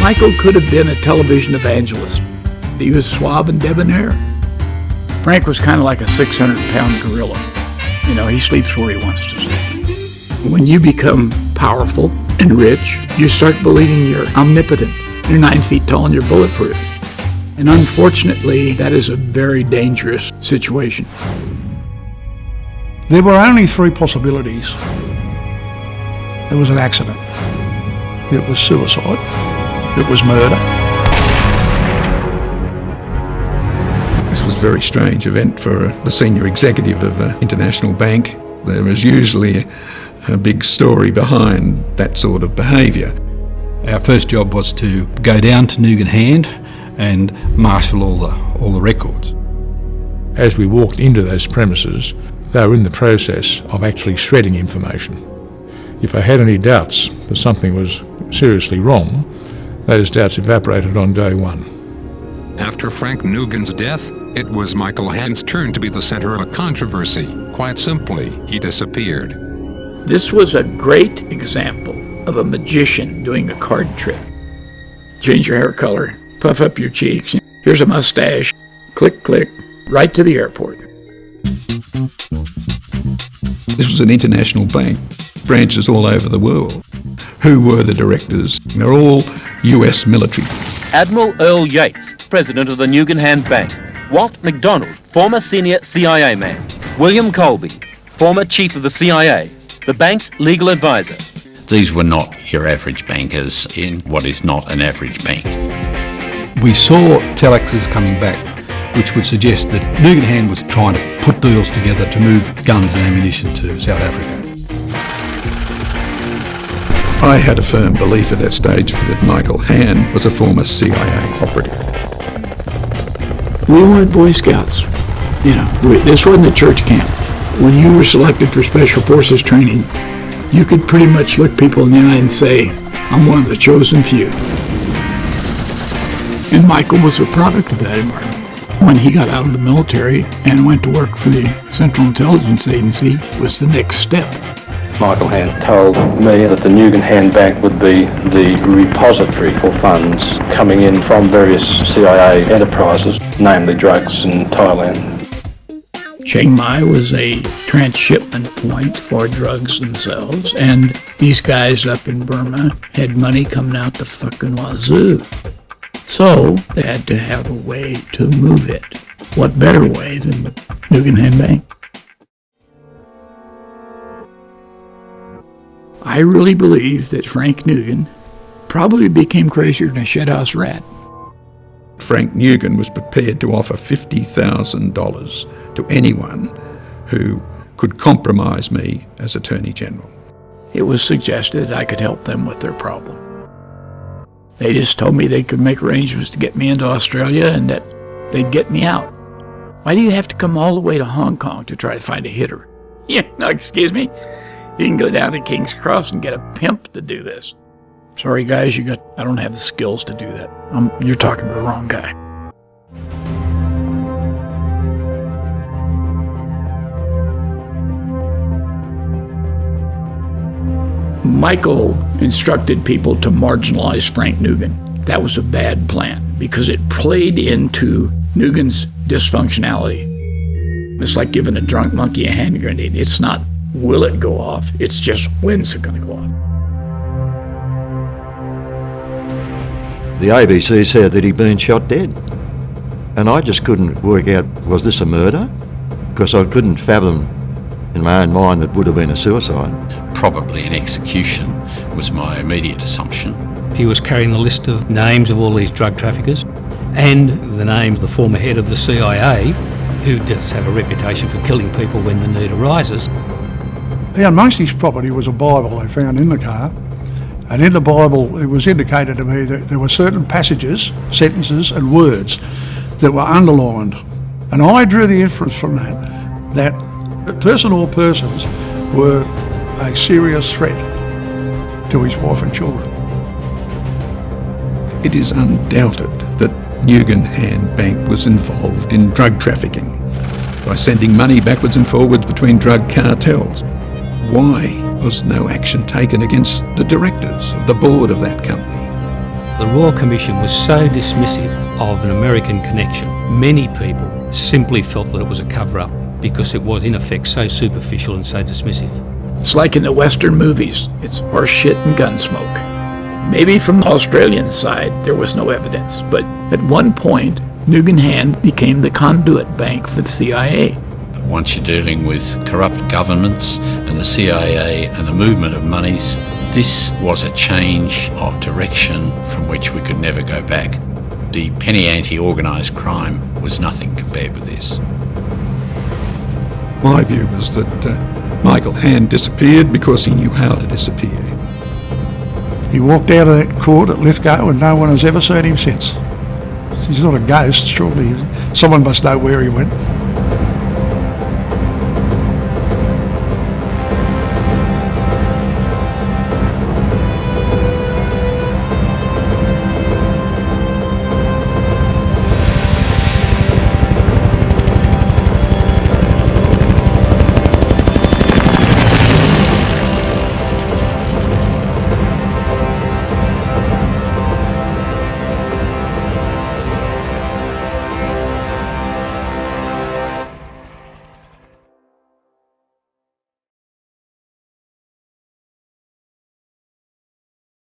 Michael could have been a television evangelist. He was suave and debonair. Frank was kind of like a 600-pound gorilla. You know, he sleeps where he wants to sleep. When you become powerful and rich, you start believing you're omnipotent. You're 9 feet tall and you're bulletproof. And unfortunately, that is a very dangerous situation. There were only 3 possibilities. There was an accident. It was suicide. It was murder. This was a very strange event for the senior executive of an international bank. There is usually a big story behind that sort of behaviour. Our first job was to go down to Nugan Hand and marshal all the records. As we walked into those premises, they were in the process of actually shredding information. If I had any doubts that something was seriously wrong, those doubts evaporated on day one. After Frank Nugan's death, it was Michael Hand's turn to be the center of a controversy. Quite simply, he disappeared. This was a great example of a magician doing a card trick. Change your hair color, puff up your cheeks, here's a mustache, click, click, right to the airport. This was an international bank, branches all over the world. Who were the directors? They're all US military. Admiral Earl Yates, president of the Nugan Hand Bank. Walt MacDonald, former senior CIA man. William Colby, former chief of the CIA, the bank's legal advisor. These were not your average bankers in what is not an average bank. We saw telexes coming back, which would suggest that Nugan Hand was trying to put deals together to move guns and ammunition to South Africa. I had a firm belief at that stage that Michael Hand was a former CIA operative. We weren't Boy Scouts. You know, this wasn't a church camp. When you were selected for Special Forces training, you could pretty much look people in the eye and say, I'm one of the chosen few. And Michael was a product of that environment. When he got out of the military and went to work for the Central Intelligence Agency, was the next step. Michael Hand told me that the Nugan Hand Bank would be the repository for funds coming in from various CIA enterprises, namely drugs in Thailand. Chiang Mai was a transshipment point for drugs themselves, and these guys up in Burma had money coming out the fucking wazoo. So they had to have a way to move it. What better way than the Nugan Hand Bank? I really believe that Frank Nugan probably became crazier than a shithouse rat. Frank Nugan was prepared to offer $50,000 to anyone who could compromise me as Attorney General. It was suggested I could help them with their problem. They just told me they could make arrangements to get me into Australia and that they'd get me out. Why do you have to come all the way to Hong Kong to try to find a hitter? Yeah, no, excuse me. You can go down to King's Cross and get a pimp to do this. Sorry, guys, I don't have the skills to do that. You're talking to the wrong guy. Michael instructed people to marginalize Frank Nugan. That was a bad plan because it played into Nugan's dysfunctionality. It's like giving a drunk monkey a hand grenade. It's not, will it go off? It's just, when's it going to go off? The ABC said that he'd been shot dead. And I just couldn't work out, was this a murder? Because I couldn't fathom in my own mind that it would have been a suicide. Probably an execution was my immediate assumption. He was carrying the list of names of all these drug traffickers and the name of the former head of the CIA, who does have a reputation for killing people when the need arises. Yeah, amongst his property was a Bible they found in the car, and in the Bible it was indicated to me that there were certain passages, sentences and words that were underlined. And I drew the inference from that the person or persons were a serious threat to his wife and children. It is undoubted that Nugan Hand Bank was involved in drug trafficking by sending money backwards and forwards between drug cartels. Why was no action taken against the directors of the board of that company? The Royal Commission was so dismissive of an American connection. Many people simply felt that it was a cover-up because it was in effect so superficial and so dismissive. It's like in the Western movies. It's horse shit and gun smoke. Maybe from the Australian side there was no evidence, but at one point Nugan Hand became the conduit bank for the CIA. Once you're dealing with corrupt governments and the CIA and the movement of monies, this was a change of direction from which we could never go back. The penny anti-organised crime was nothing compared with this. My view was that Michael Hand disappeared because he knew how to disappear. He walked out of that court at Lithgow and no one has ever seen him since. He's not a ghost, surely. Someone must know where he went.